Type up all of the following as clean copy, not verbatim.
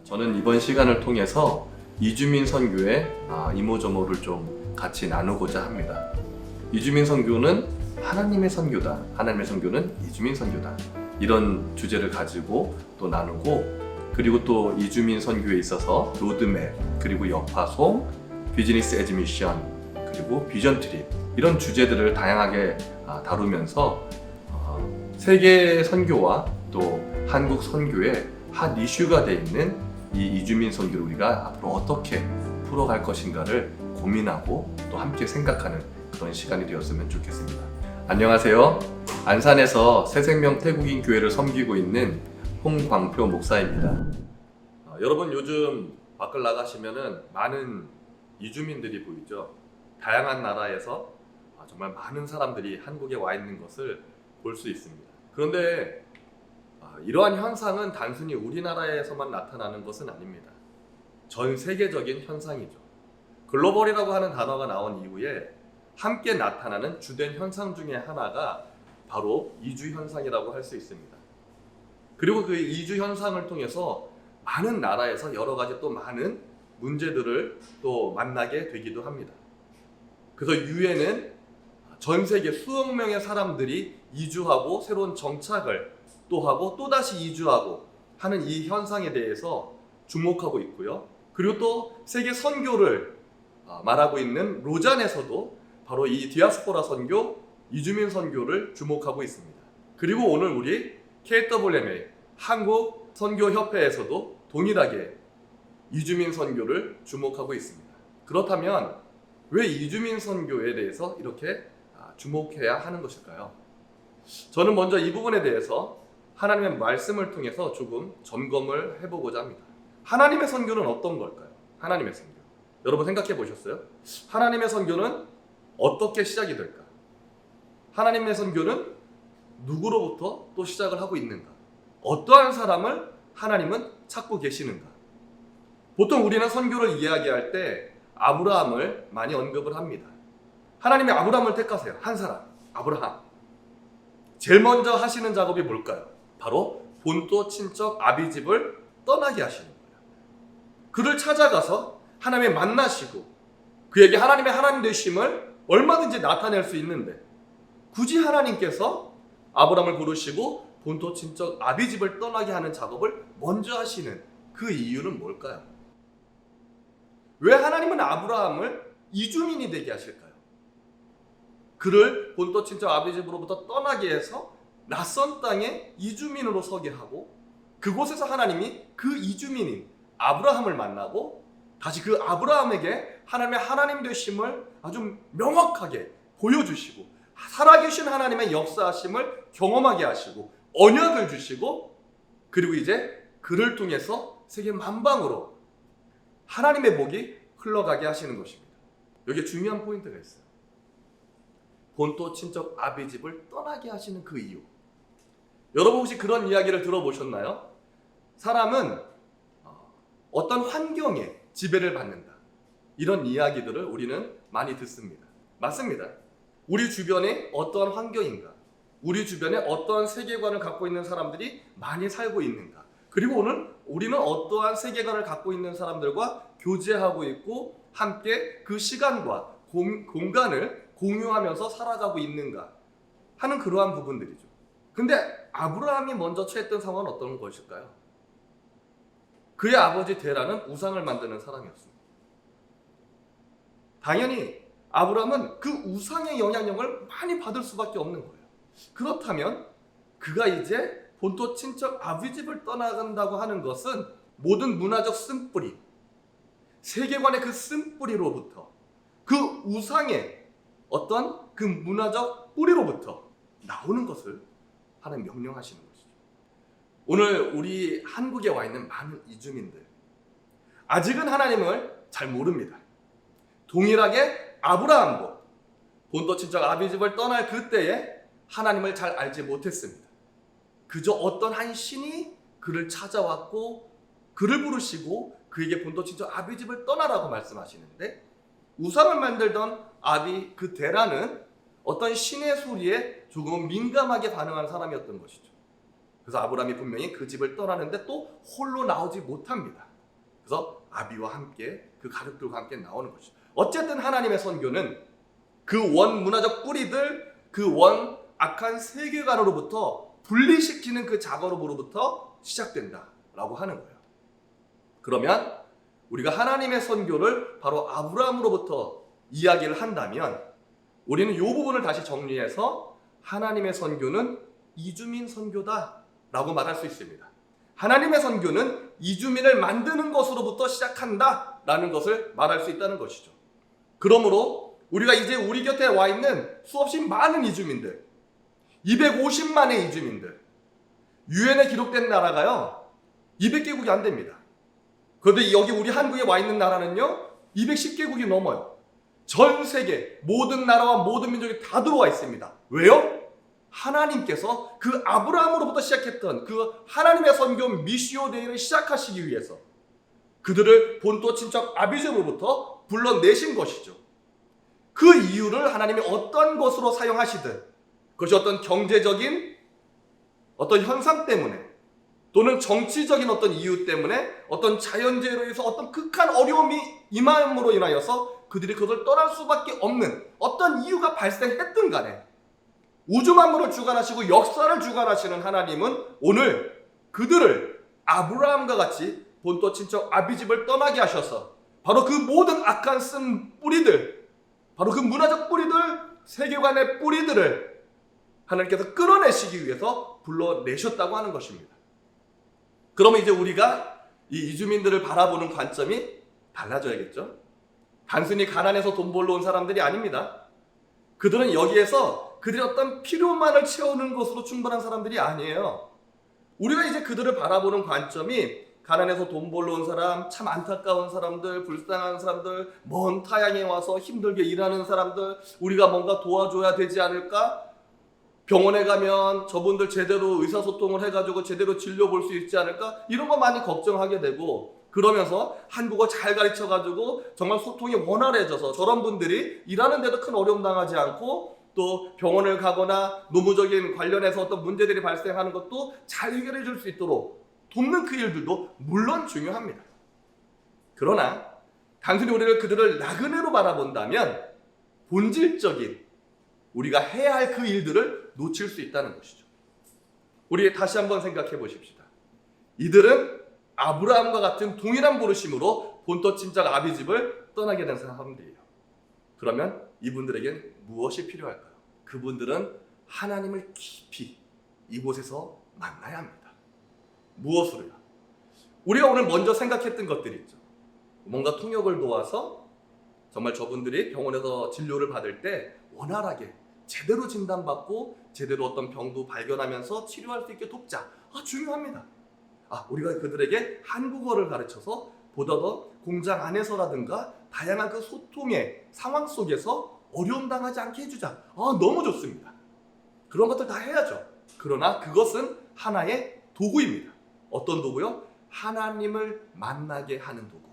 저는 이번 시간을 통해서 이주민 선교의 이모저모를 좀 같이 나누고자 합니다. 이주민 선교는 하나님의 선교다. 하나님의 선교는 이주민 선교다. 이런 주제를 가지고 또 나누고, 그리고 또 이주민 선교에 있어서 로드맵, 그리고 역파송, 비즈니스 에즈 미션, 그리고 비전 트립, 이런 주제들을 다양하게 다루면서 세계 선교와 또 한국 선교의 한 이슈가 되어 있는 이 이주민 선교를 우리가 앞으로 어떻게 풀어갈 것인가를 고민하고 또 함께 생각하는 그런 시간이 되었으면 좋겠습니다. 안녕하세요. 안산에서 새생명 태국인 교회를 섬기고 있는 홍광표 목사입니다. 여러분, 요즘 밖을 나가시면은 많은 이주민들이 보이죠. 다양한 나라에서 정말 많은 사람들이 한국에 와 있는 것을 볼 수 있습니다. 그런데 이러한 현상은 단순히 우리나라에서만 나타나는 것은 아닙니다. 전 세계적인 현상이죠. 글로벌이라고 하는 단어가 나온 이후에 함께 나타나는 주된 현상 중에 하나가 바로 이주 현상이라고 할 수 있습니다. 그리고 그 이주 현상을 통해서 많은 나라에서 여러 가지 또 많은 문제들을 또 만나게 되기도 합니다. 그래서 유엔은 전 세계 수억 명의 사람들이 이주하고 새로운 정착을 또 하고 또다시 이주하고 하는 이 현상에 대해서 주목하고 있고요. 그리고 또 세계 선교를 말하고 있는 로잔에서도 바로 이 디아스포라 선교, 이주민 선교를 주목하고 있습니다. 그리고 오늘 우리 KWMA 한국 선교협회에서도 동일하게 이주민 선교를 주목하고 있습니다. 그렇다면 왜 이주민 선교에 대해서 이렇게 주목해야 하는 것일까요? 저는 먼저 이 부분에 대해서 하나님의 말씀을 통해서 조금 점검을 해보고자 합니다. 하나님의 선교는 어떤 걸까요? 하나님의 선교. 여러분 생각해 보셨어요? 하나님의 선교는 어떻게 시작이 될까? 하나님의 선교는 누구로부터 또 시작을 하고 있는가? 어떠한 사람을 하나님은 찾고 계시는가? 보통 우리는 선교를 이야기할 때 아브라함을 많이 언급을 합니다. 하나님이 아브라함을 택하세요. 한 사람, 아브라함. 제일 먼저 하시는 작업이 뭘까요? 바로 본토 친척 아비집을 떠나게 하시는 거예요. 그를 찾아가서 하나님을 만나시고 그에게 하나님의 하나님 되심을 얼마든지 나타낼 수 있는데 굳이 하나님께서 아브라함을 부르시고 본토 친척 아비집을 떠나게 하는 작업을 먼저 하시는 그 이유는 뭘까요? 왜 하나님은 아브라함을 이주민이 되게 하실까요? 그를 본토 친척 아비집으로부터 떠나게 해서 낯선 땅에 이주민으로 서게 하고 그곳에서 하나님이 그 이주민인 아브라함을 만나고 다시 그 아브라함에게 하나님의 하나님 되심을 아주 명확하게 보여주시고 살아계신 하나님의 역사하심을 경험하게 하시고 언약을 주시고 그리고 이제 그를 통해서 세계 만방으로 하나님의 복이 흘러가게 하시는 것입니다. 여기에 중요한 포인트가 있어요. 본토 친척 아비집을 떠나게 하시는 그 이유. 여러분 혹시 그런 이야기를 들어보셨나요? 사람은 어떤 환경에 지배를 받는다. 이런 이야기들을 우리는 많이 듣습니다. 맞습니다. 우리 주변에 어떠한 환경인가? 우리 주변에 어떠한 세계관을 갖고 있는 사람들이 많이 살고 있는가? 그리고 오늘 우리는 어떠한 세계관을 갖고 있는 사람들과 교제하고 있고 함께 그 시간과 공간을 공유하면서 살아가고 있는가 하는 그러한 부분들이죠. 근데 아브라함이 먼저 처했던 상황은 어떤 것일까요? 그의 아버지 데라는 우상을 만드는 사람이었습니다. 당연히 아브라함은 그 우상의 영향력을 많이 받을 수밖에 없는 거예요. 그렇다면 그가 이제 본토 친척 아비집을 떠나간다고 하는 것은 모든 문화적 쓴뿌리, 세계관의 그 쓴뿌리로부터 그 우상의 어떤 그 문화적 뿌리로부터 나오는 것을 하나님 명령하시는 것이죠. 오늘 우리 한국에 와 있는 많은 이주민들 아직은 하나님을 잘 모릅니다. 동일하게 아브라함도 본토 친척 아비집을 떠날 그때에 하나님을 잘 알지 못했습니다. 그저 어떤 한 신이 그를 찾아왔고 그를 부르시고 그에게 본토 친척 아비집을 떠나라고 말씀하시는데 우상을 만들던 아비 그 데라는 어떤 신의 소리에 조금 민감하게 반응하는 사람이었던 것이죠. 그래서 아브라함이 분명히 그 집을 떠나는데 또 홀로 나오지 못합니다. 그래서 아비와 함께 그 가족들과 함께 나오는 것이죠. 어쨌든 하나님의 선교는 그 원 문화적 뿌리들, 그 원 악한 세계관으로부터 분리시키는 그 작업으로부터 시작된다라고 하는 거예요. 그러면 우리가 하나님의 선교를 바로 아브라함으로부터 이야기를 한다면 우리는 이 부분을 다시 정리해서 하나님의 선교는 이주민 선교다라고 말할 수 있습니다. 하나님의 선교는 이주민을 만드는 것으로부터 시작한다라는 것을 말할 수 있다는 것이죠. 그러므로 우리가 이제 우리 곁에 와 있는 수없이 많은 이주민들, 250만의 이주민들, 유엔에 기록된 나라가요 200개국이 안 됩니다. 그런데 여기 우리 한국에 와 있는 나라는요 210개국이 넘어요. 전 세계 모든 나라와 모든 민족이 다 들어와 있습니다. 왜요? 하나님께서 그 아브라함으로부터 시작했던 그 하나님의 선교 미시오 데이를 시작하시기 위해서 그들을 본토 친척 아비즘으로부터 불러내신 것이죠. 그 이유를 하나님이 어떤 것으로 사용하시든 그것이 어떤 경제적인 어떤 현상 때문에 또는 정치적인 어떤 이유 때문에 어떤 자연재해로 인해서 어떤 극한 어려움이 임함으로 인하여서 그들이 그것을 떠날 수밖에 없는 어떤 이유가 발생했든 간에 우주 만물을 주관하시고 역사를 주관하시는 하나님은 오늘 그들을 아브라함과 같이 본토 친척 아비집을 떠나게 하셔서 바로 그 모든 악한 쓴 뿌리들, 바로 그 문화적 뿌리들, 세계관의 뿌리들을 하나님께서 끌어내시기 위해서 불러내셨다고 하는 것입니다. 그러면 이제 우리가 이 이주민들을 바라보는 관점이 달라져야겠죠. 단순히 가난해서 돈 벌러 온 사람들이 아닙니다. 그들은 여기에서 그들의 어떤 필요만을 채우는 것으로 충분한 사람들이 아니에요. 우리가 이제 그들을 바라보는 관점이 가난해서 돈 벌러 온 사람, 참 안타까운 사람들, 불쌍한 사람들, 먼 타향에 와서 힘들게 일하는 사람들, 우리가 뭔가 도와줘야 되지 않을까? 병원에 가면 저분들 제대로 의사소통을 해가지고 제대로 진료 볼 수 있지 않을까? 이런 거 많이 걱정하게 되고 그러면서 한국어 잘 가르쳐가지고 정말 소통이 원활해져서 저런 분들이 일하는 데도 큰 어려움 당하지 않고 또 병원을 가거나 노무적인 관련해서 어떤 문제들이 발생하는 것도 잘 해결해 줄 수 있도록 돕는 그 일들도 물론 중요합니다. 그러나 단순히 우리가 그들을 나그네로 바라본다면 본질적인 우리가 해야 할 그 일들을 놓칠 수 있다는 것이죠. 우리 다시 한번 생각해 보십시다. 이들은 아브라함과 같은 동일한 부르심으로 본토 친척 아비집을 떠나게 된 사람들이에요. 그러면 이분들에겐 무엇이 필요할까요? 그분들은 하나님을 깊이 이곳에서 만나야 합니다. 무엇으로요? 우리가 오늘 먼저 생각했던 것들이 있죠. 뭔가 통역을 도와서 정말 저분들이 병원에서 진료를 받을 때 원활하게 제대로 진단받고 제대로 어떤 병도 발견하면서 치료할 수 있게 돕자. 중요합니다. 우리가 그들에게 한국어를 가르쳐서 보다 더 공장 안에서라든가 다양한 그 소통의 상황 속에서 어려움 당하지 않게 해주자. 너무 좋습니다. 그런 것들 다 해야죠. 그러나 그것은 하나의 도구입니다. 어떤 도구요? 하나님을 만나게 하는 도구.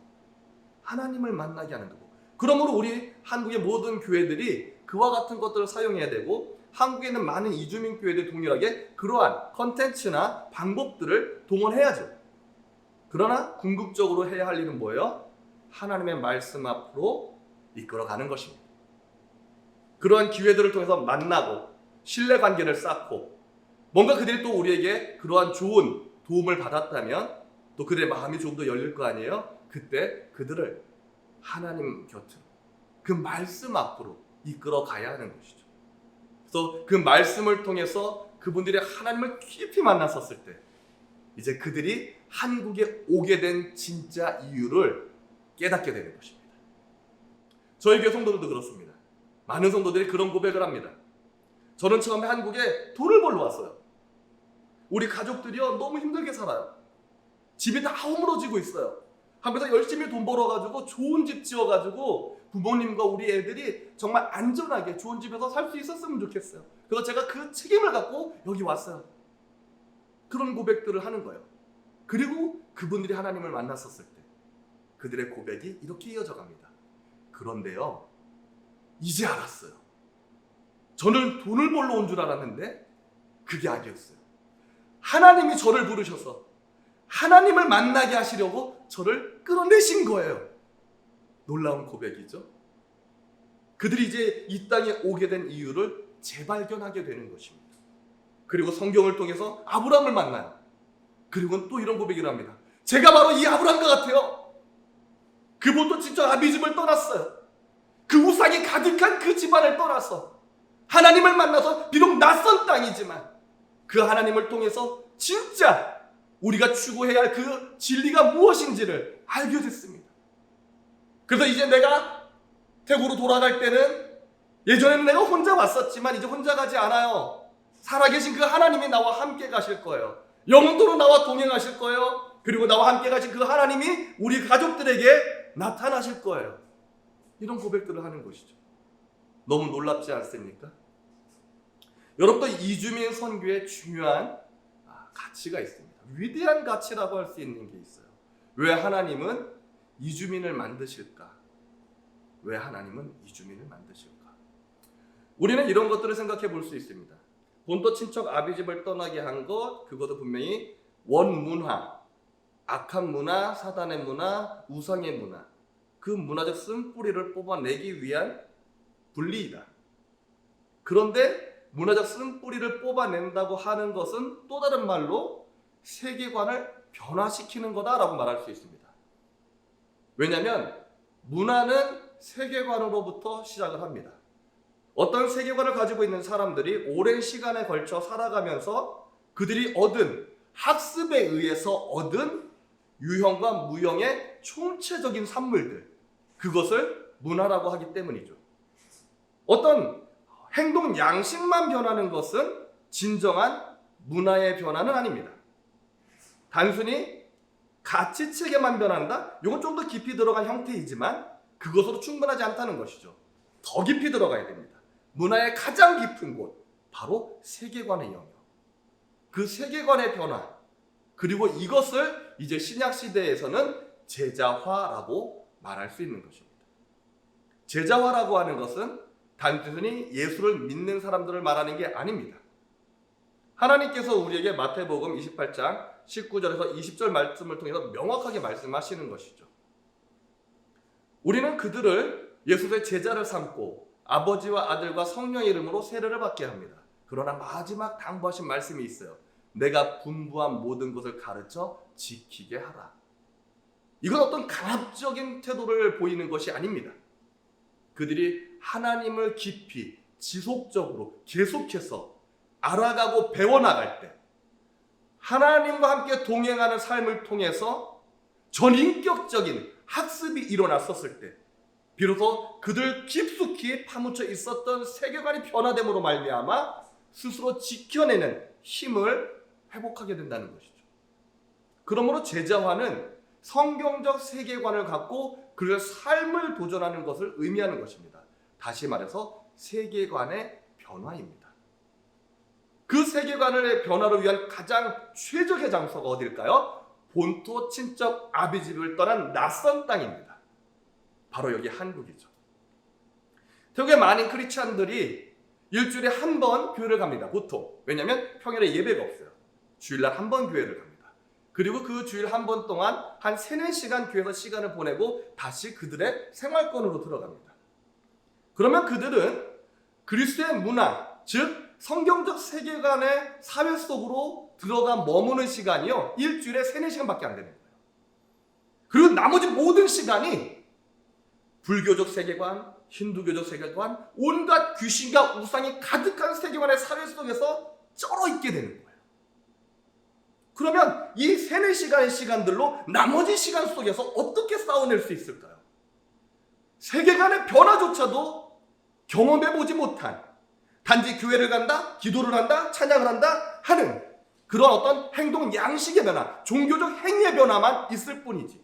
하나님을 만나게 하는 도구. 그러므로 우리 한국의 모든 교회들이 그와 같은 것들을 사용해야 되고 한국에 있는 많은 이주민 교회들 동일하게 그러한 컨텐츠나 방법들을 동원해야죠. 그러나 궁극적으로 해야 할 일은 뭐예요? 하나님의 말씀 앞으로 이끌어가는 것입니다. 그러한 기회들을 통해서 만나고 신뢰관계를 쌓고 뭔가 그들이 또 우리에게 그러한 좋은 도움을 받았다면 또 그들의 마음이 조금 더 열릴 거 아니에요? 그때 그들을 하나님 곁으로 그 말씀 앞으로 이끌어 가야 하는 것이죠. 그래서 그 말씀을 통해서 그분들이 하나님을 깊이 만났었을 때 이제 그들이 한국에 오게 된 진짜 이유를 깨닫게 되는 것입니다. 저희 교회 성도들도 그렇습니다. 많은 성도들이 그런 고백을 합니다. 저는 처음에 한국에 돈을 벌러 왔어요. 우리 가족들이요 너무 힘들게 살아요. 집이 다 허물어지고 있어요. 하면서 열심히 돈 벌어가지고 좋은 집 지어가지고 부모님과 우리 애들이 정말 안전하게 좋은 집에서 살 수 있었으면 좋겠어요. 그래서 제가 그 책임을 갖고 여기 왔어요. 그런 고백들을 하는 거예요. 그리고 그분들이 하나님을 만났었을 때 그들의 고백이 이렇게 이어져 갑니다. 그런데요, 이제 알았어요. 저는 돈을 벌러 온 줄 알았는데 그게 아니었어요. 하나님이 저를 부르셔서 하나님을 만나게 하시려고 저를 끌어내신 거예요. 놀라운 고백이죠. 그들이 이제 이 땅에 오게 된 이유를 재발견하게 되는 것입니다. 그리고 성경을 통해서 아브라함을 만나요. 그리고 또 이런 고백을 합니다. 제가 바로 이 아브라함과 같아요. 그분도 진짜 아비집을 떠났어요. 그 우상이 가득한 그 집안을 떠나서 하나님을 만나서 비록 낯선 땅이지만 그 하나님을 통해서 진짜 우리가 추구해야 할 그 진리가 무엇인지를 알게 됐습니다. 그래서 이제 내가 태국으로 돌아갈 때는 예전에는 내가 혼자 왔었지만 이제 혼자 가지 않아요. 살아계신 그 하나님이 나와 함께 가실 거예요. 영원토록 나와 동행하실 거예요. 그리고 나와 함께 가신 그 하나님이 우리 가족들에게 나타나실 거예요. 이런 고백들을 하는 것이죠. 너무 놀랍지 않습니까? 여러분도 이주민 선교에 중요한 가치가 있습니다. 위대한 가치라고 할 수 있는 게 있어요. 왜 하나님은 이주민을 만드실까? 왜 하나님은 이주민을 만드실까? 우리는 이런 것들을 생각해 볼 수 있습니다. 본토 친척 아비집을 떠나게 한 것, 그것도 분명히 원문화, 악한 문화, 사단의 문화, 우상의 문화, 그 문화적 쓴뿌리를 뽑아내기 위한 분리이다. 그런데 문화적 쓴뿌리를 뽑아낸다고 하는 것은 또 다른 말로 세계관을 변화시키는 거다라고 말할 수 있습니다. 왜냐하면 문화는 세계관으로부터 시작을 합니다. 어떤 세계관을 가지고 있는 사람들이 오랜 시간에 걸쳐 살아가면서 그들이 얻은 학습에 의해서 얻은 유형과 무형의 총체적인 산물들, 그것을 문화라고 하기 때문이죠. 어떤 행동 양식만 변하는 것은 진정한 문화의 변화는 아닙니다. 단순히 가치체계만 변한다? 이건 좀 더 깊이 들어간 형태이지만 그것으로 충분하지 않다는 것이죠. 더 깊이 들어가야 됩니다. 문화의 가장 깊은 곳, 바로 세계관의 영역. 그 세계관의 변화, 그리고 이것을 이제 신약시대에서는 제자화라고 말할 수 있는 것입니다. 제자화라고 하는 것은 단순히 예수를 믿는 사람들을 말하는 게 아닙니다. 하나님께서 우리에게 마태복음 28장 19절에서 20절 말씀을 통해서 명확하게 말씀하시는 것이죠. 우리는 그들을 예수의 제자를 삼고 아버지와 아들과 성령의 이름으로 세례를 받게 합니다. 그러나 마지막 당부하신 말씀이 있어요. 내가 분부한 모든 것을 가르쳐 지키게 하라. 이건 어떤 강압적인 태도를 보이는 것이 아닙니다. 그들이 하나님을 깊이 지속적으로 계속해서 알아가고 배워나갈 때 하나님과 함께 동행하는 삶을 통해서 전인격적인 학습이 일어났었을 때 비로소 그들 깊숙이 파묻혀 있었던 세계관이 변화됨으로 말미암아 스스로 지켜내는 힘을 회복하게 된다는 것이죠. 그러므로 제자화는 성경적 세계관을 갖고 그의 삶을 도전하는 것을 의미하는 것입니다. 다시 말해서 세계관의 변화입니다. 그 세계관의 변화를 위한 가장 최적의 장소가 어딜까요? 본토 친척 아비집을 떠난 낯선 땅입니다. 바로 여기 한국이죠. 태국의 많은 크리스찬들이 일주일에 한 번 교회를 갑니다. 보통. 왜냐하면 평일에 예배가 없어요. 주일날 한 번 교회를 갑니다. 그리고 그 주일 한 번 동안 한 3-4시간 교회에서 시간을 보내고 다시 그들의 생활권으로 들어갑니다. 그러면 그들은 그리스도의 문화, 즉 성경적 세계관의 사회 속으로 들어가 머무는 시간이요, 일주일에 3-4시간밖에 안 되는 거예요. 그리고 나머지 모든 시간이 불교적 세계관, 힌두교적 세계관, 온갖 귀신과 우상이 가득한 세계관의 사회 속에서 쩔어 있게 되는 거예요. 그러면 이 3-4시간의 시간들로 나머지 시간 속에서 어떻게 싸워낼 수 있을까요? 세계관의 변화조차도 경험해보지 못한, 단지 교회를 간다, 기도를 한다, 찬양을 한다 하는 그런 어떤 행동 양식의 변화, 종교적 행위의 변화만 있을 뿐이지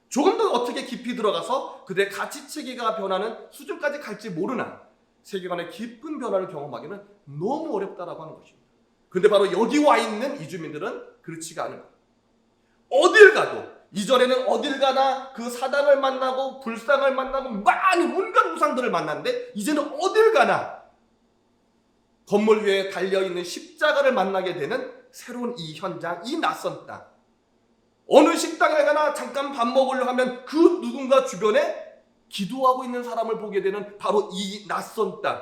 조금 더 어떻게 깊이 들어가서 그들의 가치체계가 변하는 수준까지 갈지 모르나 세계관의 깊은 변화를 경험하기는 너무 어렵다라고 하는 것입니다. 근데 바로 여기 와 있는 이주민들은 그렇지가 않은 거예요. 어딜 가도, 이전에는 어딜 가나 그 사단을 만나고 불상을 만나고 많은 온갖 우상들을 만났는데 이제는 어딜 가나 건물 위에 달려있는 십자가를 만나게 되는 새로운 이 현장, 이 낯선 땅. 어느 식당에 가나 잠깐 밥 먹으려 하면 그 누군가 주변에 기도하고 있는 사람을 보게 되는 바로 이 낯선 땅.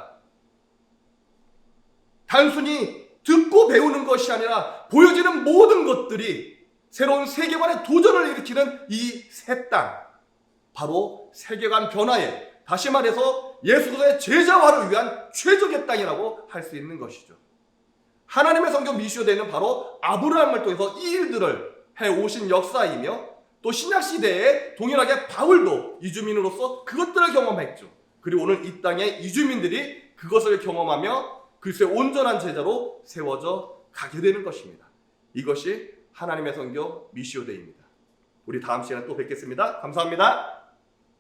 단순히 듣고 배우는 것이 아니라 보여지는 모든 것들이 새로운 세계관의 도전을 일으키는 이 새 땅. 바로 세계관 변화에, 다시 말해서 예수의 제자화를 위한 최적의 땅이라고 할 수 있는 것이죠. 하나님의 성경 미시오대는 바로 아브라함을 통해서 이 일들을 해오신 역사이며, 또 신약시대에 동일하게 바울도 이주민으로서 그것들을 경험했죠. 그리고 오늘 이 땅의 이주민들이 그것을 경험하며 글쎄 온전한 제자로 세워져 가게 되는 것입니다. 이것이 하나님의 성경 미시오대입니다. 우리 다음 시간에 또 뵙겠습니다. 감사합니다.